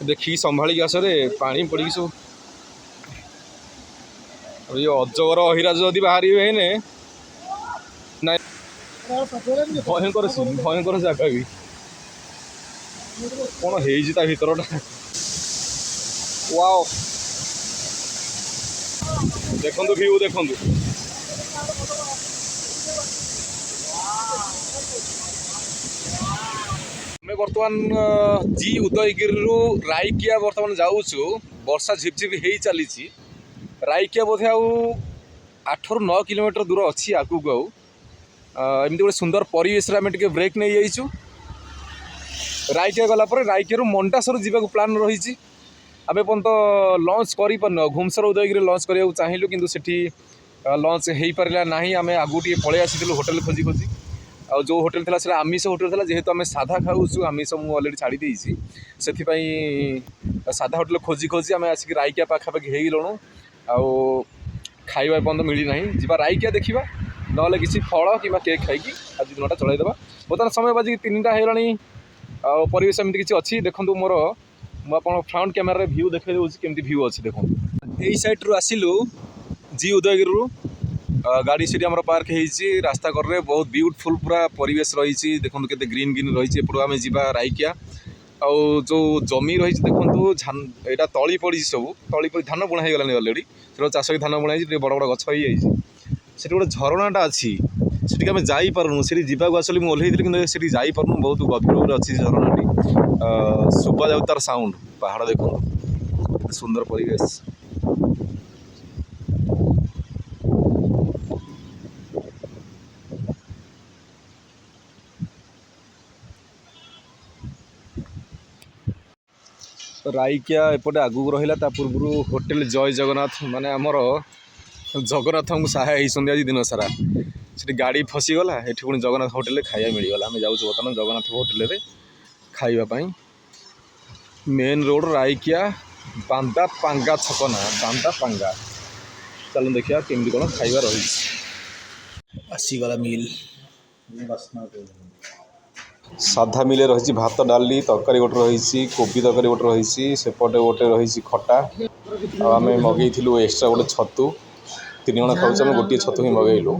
देखिकी संभाली आसरे पानी पड़ी सब ये अजगर अहिराज जदि बाहर हेने ना भयंकर भयंकर जगह भी कौन है भितरटा वाओ देखो व्यू देखो आम बर्तमान जी उदयगिरी रायकिया बर्तमान जाऊँ वर्षा झिपझिप हो चली रायकिया बोधे आउ 8 ରୁ 9 किलोमीटर दूर अच्छी आगू को एमती गोटे सुंदर परिवेश आम टे ब्रेक नहीं जाइचु रायकिया गलापर रायकिया मंडासर जावाक प्लान रही आम पर्यंत लंच कर घुमसर उदयगिरी लंच करने चाहिए कि सेठी लंच हो पारा ना आम आगू टे पलि आसी होटेल खोजी खोजी आ जो होटेल था से आमिष होटेल था जेहेतु आम साधा खाऊँ आमिष मुझे अलरेडी छाड़ी देसी से साधा होटेल खोजी खोजी आम आसिक रायकिया पाखापाखि हो गलुँ आउ खाଇବା पर्यंत मिलना जी रायकिया देखा ना किसी फल कि केक खाई आज दिनटा चलैदेवा बर्तमान समय बाजिक 3टा हो परिवेश एमती किसी अच्छी देखो मोर मुझे फ्रंट कैमेरा व्यू देखा केमती व्यू अच्छी देखो यही साइड रू आसिलु जी उदयगिरी गाड़ी से पार्क होती रास्ता कर बहुत ब्यूटीफुल पूरा परिवेश रही देखो के ग्रीन ग्रीन रही एपटू आम जा रायकिया आउ जो जमी रही देखो यहाँ तली पड़ी सब तली पड़ी धान बुणा हो गलानी अलरेडी से चाष धान बुणा बड़ बड़ गछ हो गोटे झरणाटा अच्छी से आम जापरूँ से जावाक आसली मुझे ओह्लैली कि जापरूँ बहुत गभीर अच्छी झरणाटी शुभा जाऊ तार साउंड पहाड़ देखो सुंदर परिवेश रायकिया एपटे आगू रहा पूर्व होटेल जय जगन्नाथ माने आमर जगन्नाथ को सहाय होती आज दिन सारा से गाड़ी फसीगला ये पुणी जगन्नाथ होटेल खाया मिलगला आम जाऊँ बर्तमान जगन्नाथ होटेल खावाई मेन रोड रायकिया बांदा पांगा छक ना बांदा पांगा चलो देखिए केमती कौन खाଇବା रही आसीगला मिल साधा मिले रही भात डाली तरकारी गोटे रही कोबी तरकारी गोटे रही सेपटे गोटे रही खटा आम मगेलु एक्सट्रा गोटे छतु 3 जण खाऊ आम गोटे छतु ही मगेलु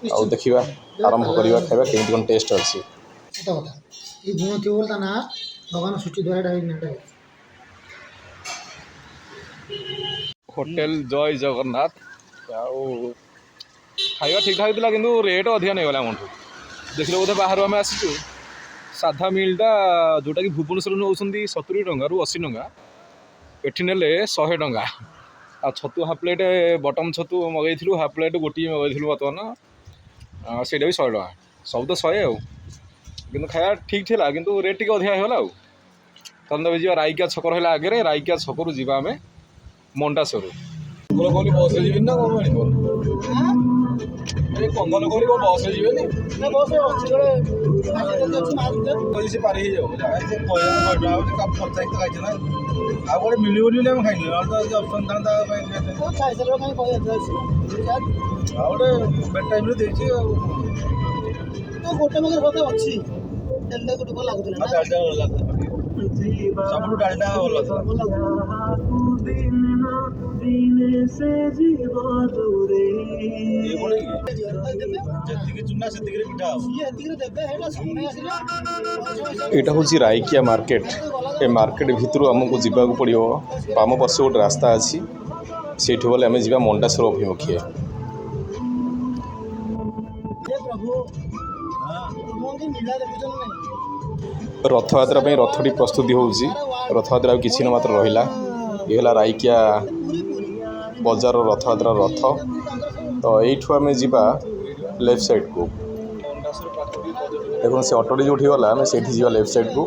आ देखा आरंभ करवा खाଇବା केमती कौन टेस्ट अच्छी होटेल जय जगन्नाथ खाଇବା ठीक ठाक था कि रेट अधिका नहीं गला आमठू देख बोधे बाहर आम आसीचु साधा मिलटा जोटा कि भुवनेश्वर नौ 70 टंका रू 80 टंका एठी नेले 100 टंका आ छतु हाफ प्लेट बटम छतु मगेलु हाफ प्लेट गोटे मगेलु बर्तमान से भी 100 टंका सब तो 100 कि खाया ठीक था कि रेट टी अधिका होगा तब जी रायकिया छक रहा आगे रायकिया छकू जा आम मंडासर कहली बस जी ना कौन पंदर लोग बस जी पारि गोटे मिलूनी आम खाई अप्सन था गोटे बेड टाइम गोटे अच्छी सब डालटा यहाँ हूँ रायकिया मार्केट ए मार्केट भितर आमको जावाक पड़ो बाम पार्श्व गोटे रास्ता अच्छी से गले आम जा मंडासर अभिमुखी रथयात्रा रथटी प्रस्तुति होची रथयात्रा किसी न मात्र रहा ये रायकिया बजार रथयात्रा रथ तो यू आम जा लेफ्ट साइड को देखो से ऑटोटी जो गला आम से लेफ्ट साइड को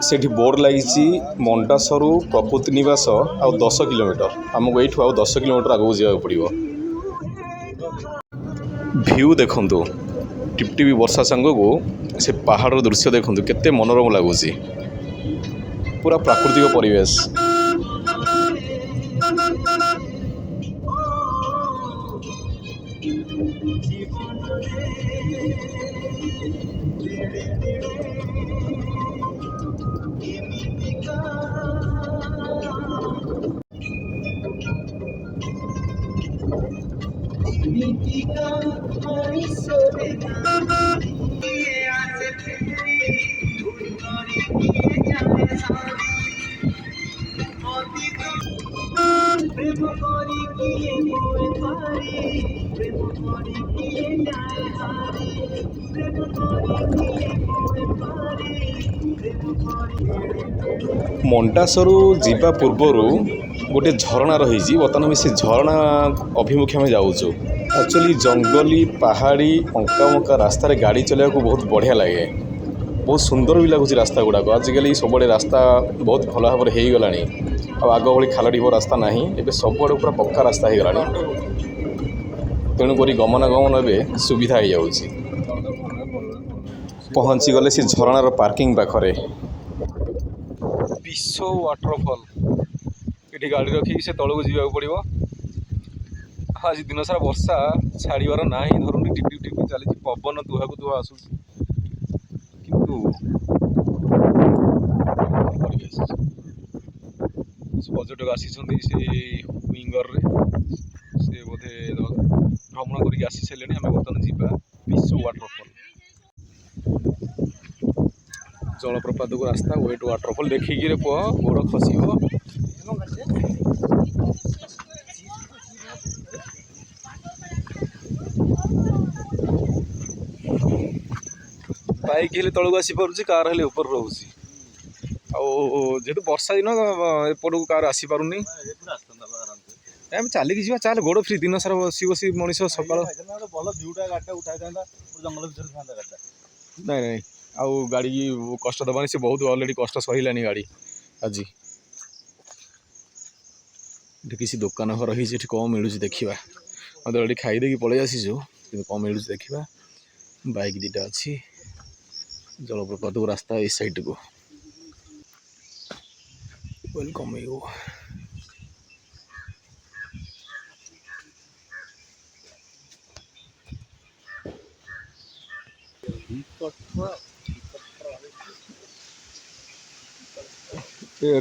से बोर्ड लगी मंडासर प्रकृति निवास आ 10 किलोमीटर आमको यू आ 10 किलोमीटर आगे जावाक पड़ो व्यू देखु टिपटिपी वर्षा सांग को से पहाड़ दृश्य देखु केते मनोरम लगुच पूरा प्राकृतिक परिवेश ମଣ୍ଡାସରୁ ଯିବା ପୂର୍ବରୁ ଗୋଟେ ଝରଣା ରହିଛି। ବର୍ତ୍ତମାନ ଆମେ ସେ ଝରଣା ଅଭିମୁଖେ ଆମେ ଯାଉଛୁ। ଆକ୍ଚୁଆଲି ଜଙ୍ଗଲି ପାହାଡ଼ି ଅଙ୍କା ବଙ୍କା ରାସ୍ତାରେ ଗାଡ଼ି ଚଲାଇବାକୁ ବହୁତ ବଢ଼ିଆ ଲାଗେ। ବହୁତ ସୁନ୍ଦର ବି ଲାଗୁଛି ରାସ୍ତା ଗୁଡ଼ାକ। ଆଜିକାଲି ସବୁଆଡ଼େ ରାସ୍ତା ବହୁତ ଭଲ ଭାବରେ ହେଇଗଲାଣି। ଆଉ ଆଗ ଭଳି ଖାଲ ଢିପ ରାସ୍ତା ନାହିଁ। ଏବେ ସବୁଆଡ଼େ ପୁରା ପକ୍କା ରାସ୍ତା ହେଇଗଲାଣି। ତେଣୁକରି ଗମନାଗମନ ଏବେ ସୁବିଧା ହେଇଯାଉଛି। ପହଞ୍ଚିଗଲେ ସେ ଝରଣାର ପାର୍କିଂ ପାଖରେ। ବିଶ୍ୱ ୱାଟରଫଲ୍ ଏଠି ଗାଡ଼ି ରଖିକି ସେ ତଳକୁ ଯିବାକୁ ପଡ଼ିବ। ଆଜି ଦିନସାରା ବର୍ଷା ଛାଡ଼ିବାର ନାଁ ହିଁ ଧରୁନି। ଟିପି ଟିପି ଚାଲିଛି। ପବନ ତୁହାକୁ ତୁହା ଆସୁଛି। କିନ୍ତୁ ପର୍ଯ୍ୟଟକ ଆସିଛନ୍ତି ସେଇ ୱିଙ୍ଗରରେ। ସେ ବୋଧେ ଭ୍ରମଣ କରିକି ଆସି ସାରିଲେଣି। ଆମେ ବର୍ତ୍ତମାନ ଯିବା ବିଶ୍ୱ ୱାଟରଫଲ୍। ଜଳପ୍ରପାତକୁ ରାସ୍ତା ୱେଟ୍ ୱାଟରଫଲ୍ ଦେଖିକିରେ ପୁଅ ଗୋଡ଼ ଖସିବ। ବାଇକ୍ ହେଲେ ତଳକୁ ଆସିପାରୁଛି, କାର୍ ହେଲେ ଉପରେ ରହୁଛି। ଆଉ ଯେହେତୁ ବର୍ଷା ଦିନ ଏପଟକୁ କାର୍ ଆସିପାରୁନି। ଆମେ ଚାଲିକି ଯିବା। ଚାଲେ, ଗୋଡ଼ ଫ୍ରି। ଦିନ ସାରା ବସି ବସି ମଣିଷ ସକାଳ ନାଇଁ ନାଇଁ ଆଉ ଗାଡ଼ି କଷ୍ଟ ଦେବାନି। ସେ ବହୁତ ଅଲରେଡ଼ି କଷ୍ଟ ସହିଲାନି ଗାଡ଼ି ଆଜି। ଏଠି କିଛି ଦୋକାନ ଘର ହେଇଛି। ଏଠି କ'ଣ ମିଳୁଛି ଦେଖିବା। ଆମେ ଏଠି ଖାଇଦେଇକି ପଳେଇ ଆସିଛୁ, କିନ୍ତୁ କ'ଣ ମିଳୁଛି ଦେଖିବା। ବାଇକ୍ ଦୁଇଟା ଅଛି। ଜଳପ୍ରପାତକୁ ରାସ୍ତା ଏଇ ସାଇଡ଼କୁ କମେଇବ।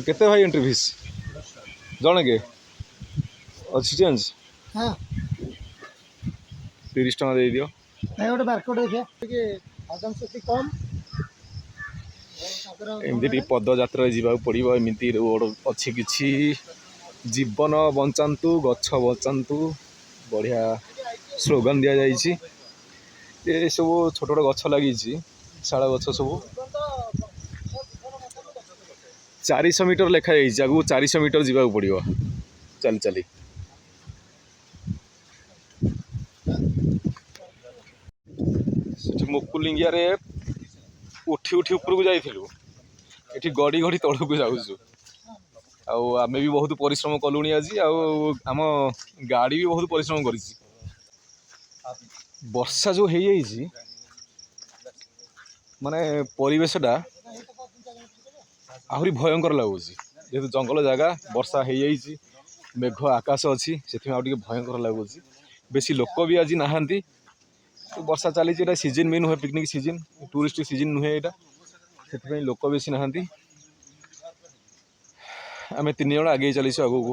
କେତେ ଭାଇ ଏଣ୍ଟ୍ରି ଫିସ୍? ଜଣକେ ଅଛି ଚେଞ୍ଜ? ହଁ 30 ଟଙ୍କା ଦେଇଦିଅ। ନାଇଁ ଗୋଟେ ବାରକୋଡ଼ ଦେଖିଆ ଟିକେ କମ୍। ଏମିତି ଟିକେ ପଦଯାତ୍ରାରେ ଯିବାକୁ ପଡ଼ିବ। ଏମିତି ରୋଡ଼ ଅଛି କିଛି। ଜୀବନ ବଞ୍ଚାନ୍ତୁ, ଗଛ ବଞ୍ଚାନ୍ତୁ, ବଢ଼ିଆ ସ୍ଲୋଗାନ ଦିଆଯାଇଛି। ଏସବୁ ଛୋଟ ଛୋଟ ଗଛ ଲାଗିଛି, ଶାଳ ଗଛ ସବୁ। 400 ମିଟର ଲେଖାଯାଇଛି। ଆଗକୁ 400 ମିଟର ଯିବାକୁ ପଡ଼ିବ ଚାଲି ଚାଲି। ସେଠି ମୁକୁଲିଙ୍ଗିଆରେ ଉଠି ଉଠି ଉପରକୁ ଯାଇଥିଲୁ। ଏଠି ଗଡ଼ି ଗଡ଼ି ତଳକୁ ଯାଉଛୁ। ଆଉ ଆମେ ବି ବହୁତ ପରିଶ୍ରମ କଲୁଣି ଆଜି। ଆଉ ଆମ ଗାଡ଼ି ବି ବହୁତ ପରିଶ୍ରମ କରିଛି। ବର୍ଷା ଯେଉଁ ହେଇଯାଇଛି, ମାନେ ପରିବେଶଟା ଆହୁରି ଭୟଙ୍କର ଲାଗୁଛି। ଯେହେତୁ ଜଙ୍ଗଲ ଜାଗା, ବର୍ଷା ହେଇଯାଇଛି, ମେଘ ଆକାଶ ଅଛି, ସେଥିପାଇଁ ଆଉ ଟିକେ ଭୟଙ୍କର ଲାଗୁଛି। ବେଶୀ ଲୋକ ବି ଆଜି ନାହାନ୍ତି। ବର୍ଷା ଚାଲିଛି। ଏଇଟା ସିଜିନ୍ ବି ନୁହେଁ, ପିକନିକ୍ ସିଜିନ୍, ଟୁରିଷ୍ଟ ସିଜିନ୍ ନୁହେଁ ଏଇଟା। ସେଥିପାଇଁ ଲୋକ ବେଶୀ ନାହାନ୍ତି। ଆମେ 3 ଜଣ ଆଗେଇ ଚାଲିଛୁ ଆଗକୁ।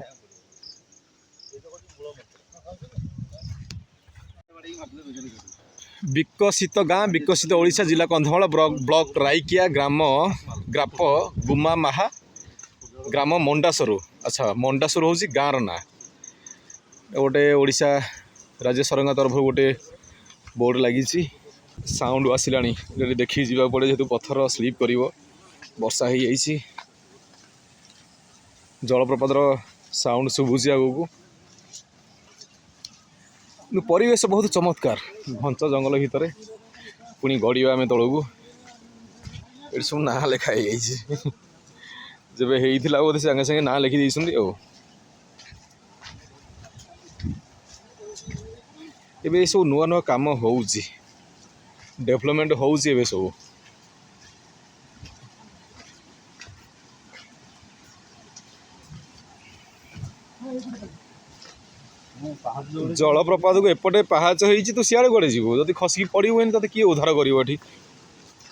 ବିକଶିତ ଗାଁ, ବିକଶିତ ଓଡ଼ିଶା, ଜିଲ୍ଲା କନ୍ଧମାଳ, ବ୍ଲକ ରାଇକିଆ, ଗ୍ରାମ ଗୁମାମାହା, ଗ୍ରାମ ମଣ୍ଡାସରୁ। ଆଚ୍ଛା, ମଣ୍ଡାସରୁ ହେଉଛି ଗାଁର ନାଁ। ଗୋଟେ ଓଡ଼ିଶା ରାଜ୍ୟ ସରକାରଙ୍କ ତରଫରୁ ଗୋଟେ ବୋର୍ଡ଼ ଲାଗିଛି। ସାଉଣ୍ଡ ଆସିଲାଣି, ଯଦି ଦେଖିକି ଯିବାକୁ ପଡ଼େ, ଯେହେତୁ ପଥର ସ୍ଲିପ୍ କରିବ। ବର୍ଷା ହେଇଯାଇଛି। ଜଳପ୍ରପାତର ସାଉଣ୍ଡ ଶୁଭୁଛି ଆଗକୁ। କିନ୍ତୁ ପରିବେଶ ବହୁତ ଚମତ୍କାର। ଘଞ୍ଚ ଜଙ୍ଗଲ ଭିତରେ ପୁଣି ଗଡ଼ିବା ଆମେ ତଳକୁ। ଏଠି ସବୁ ନାଁ ଲେଖା ହେଇଯାଇଛି। ଯେବେ ହେଇଥିଲା ବୋଧେ ସାଙ୍ଗେ ସାଙ୍ଗେ ନାଁ ଲେଖି ଦେଇଛନ୍ତି। ଆଉ ଏବେ ଏସବୁ ନୂଆ ନୂଆ କାମ ହେଉଛି, ଡେଭଲପମେଣ୍ଟ ହେଉଛି ଏବେ ସବୁ। जलप्रपात को एपटे पाहाच होती तू सियाड़े कड़े जीव जब खसिक पड़े तो किए उद्धार कर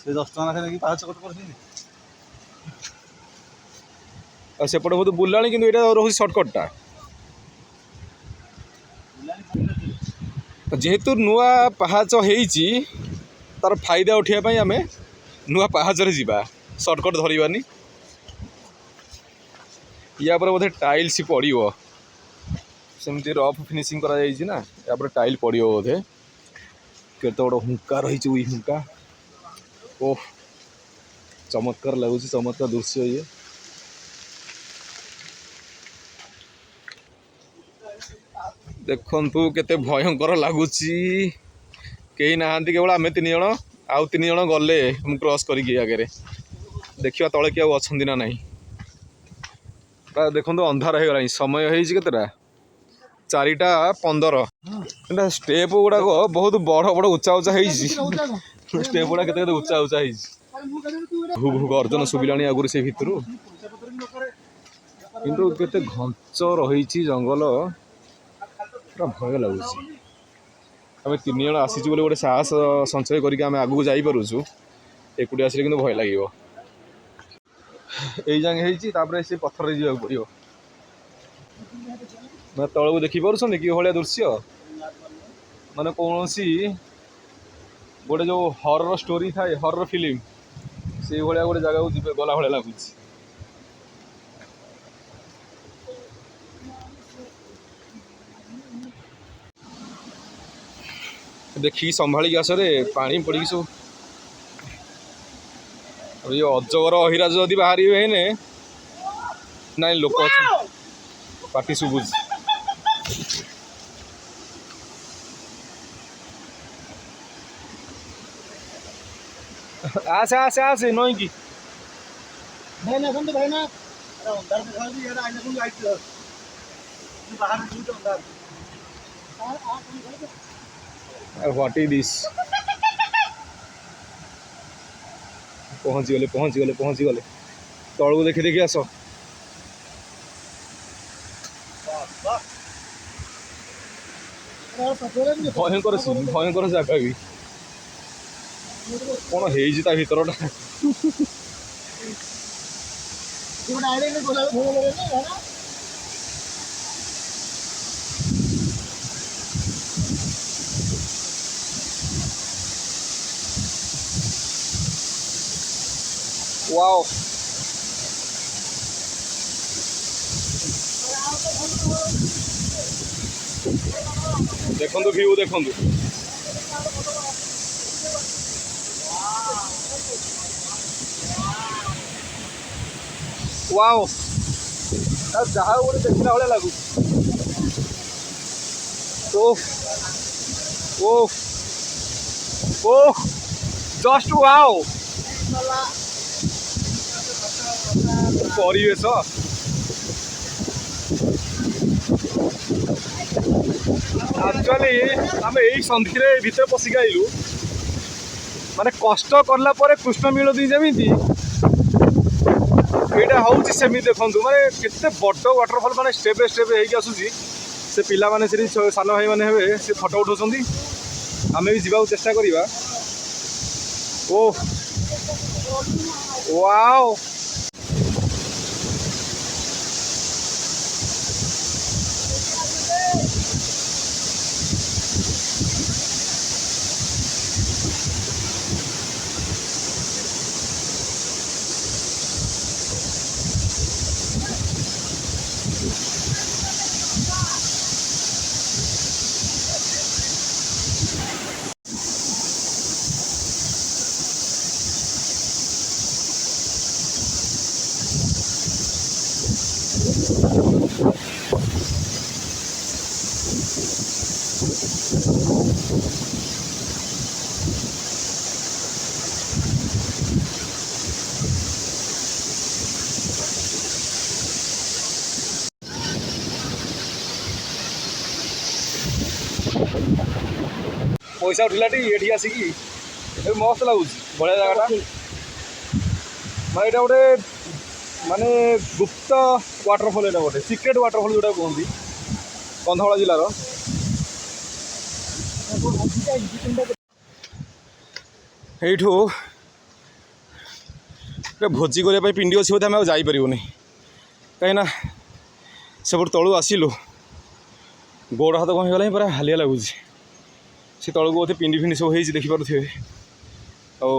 से 10 टका लेखा पाहाच कर सेपटे बहुत बुलानी कि रोज सर्टकटा जेहेतु नुआ पाहाच होती तार फायदा उठाइबाई आम नुआ पाहाच जा सर्टकट धरबानी या बोधे टाइल्स पड़ो सेमती रफ फिनिशिंग ना या टाइल पड़ो बोधे केते बड़ हुंका रही हुंका ओह चमत्कार लगुच चमत्कार दृश्य ये देखु केते भयंकर लगुच कहीं नहांती केवल आम 3 जन आउ 3 जन गले क्रॉस करके आगे देखा तले कि अच्छा ना नहीं देखो अंधार हो गला समय होता 4:15 स्टेप गुड़ाक बहुत बड़ बड़ उच्चा उच्चा स्टेप गुड़ा के उच्चा उच्चा भू भू गर्जन शुभिलानी आगुरी से भितर किंतु केते घंच रही जंगल पूरा भय लगुच आम 3 जन आसीचु बोले गोटे साहस संचय करके आम आगू जापरुचु एकुटिया आसले कि भय लगे यही जाए से पथर जा पड़ो मैं तलू देखिपुर कि भाया दृश्य माने कौन सी गोटे जो हरर स्टोरी थाए हरर फिल्म से भाया गोटे जगह को गला भाया लगुच देखिए संभाली आसरे पानी पड़ी सब ये अजगर अहिराज जदि बाहर हेने ना लोक पार्टी शुभुज आसे आसे आसे नई की भाईना सुन भाईना अंदर दिखा दी यार आईना सुन लाइट बाहर निकल तो अंदर व्हाट इज दिस पहुँची गले तलू देखी देखी आस भयंकर भयंकर जगह भी कौन है भीतरटा वाओ देखु व्यू देखु वाओ जहाँ गोटे देखला भाया लगुच ओह ओह जस्ट वाओ परिवेश एक्चुअली आम यही संधि भितर पशिक आइलु माने कष्ट करला परे कृष्ण मिलती जमी यहाँ हूँ सेमी देखु माने केते बड़ वाटरफल माने स्टेप बाय स्टेप होगी आसूसी से पिला माने सान भाई मैंने हे से फोटो उठाउछंती आम भी जावाक चेष्टा करिबा ओह वाओ पैसा उठला ये आसिकी मस्त लगुच बढ़िया जगह माने गोटे माने गुप्त वाटरफल यहाँ गोटे सिक्रेट वाटरफल जोटा कहते कंधमाल जिलार এইଠু ভୋଜି କରିବା ପାଇଁ ପିଣ୍ଡି ଅଛି ବୋଧେ ଆମେ ଆଉ ଯାଇପାରିବୁନି କାହିଁକିନା ସେପଟୁ ତଳୁ ଆସିଲୁ ଗୋଡ଼ ହାତ କ'ଣ ହେଇଗଲାଣି ପୁରା ହାଲିଆ ଲାଗୁଛି ସେ ତଳକୁ ବୋଧେ ପିଣ୍ଡି ଫିଣ୍ଡି ସବୁ ହେଇଛି ଦେଖିପାରୁଥିବେ ଆଉ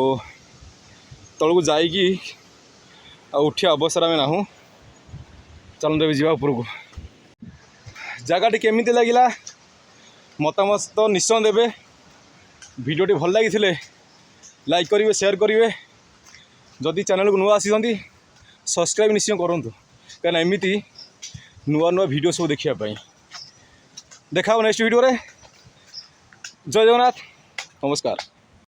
ତଳକୁ ଯାଇକି ଆଉ ଉଠିବା ଅବସ୍ଥାରେ ଆମେ ନାହୁଁ ଚାଲନ୍ତୁ ଏବେ ଯିବା ଉପରକୁ ଜାଗାଟି କେମିତି ଲାଗିଲା ମତାମତ ତ ନିଶ୍ଚୟ ଦେବେ ଭିଡ଼ିଓଟି ଭଲ ଲାଗିଥିଲେ ଲାଇକ୍ କରିବେ ସେୟାର କରିବେ ଯଦି ଚ୍ୟାନେଲକୁ ନୂଆ ଆସିଛନ୍ତି ସବସ୍କ୍ରାଇବ୍ ନିଶ୍ଚୟ କରନ୍ତୁ କାହିଁକିନା ଏମିତି ନୂଆ ନୂଆ ଭିଡ଼ିଓ ସବୁ ଦେଖିବା ପାଇଁ ଦେଖା ହେବ ନେକ୍ସଟ ଭିଡ଼ିଓରେ ଜୟ ଜଗନ୍ନାଥ ନମସ୍କାର।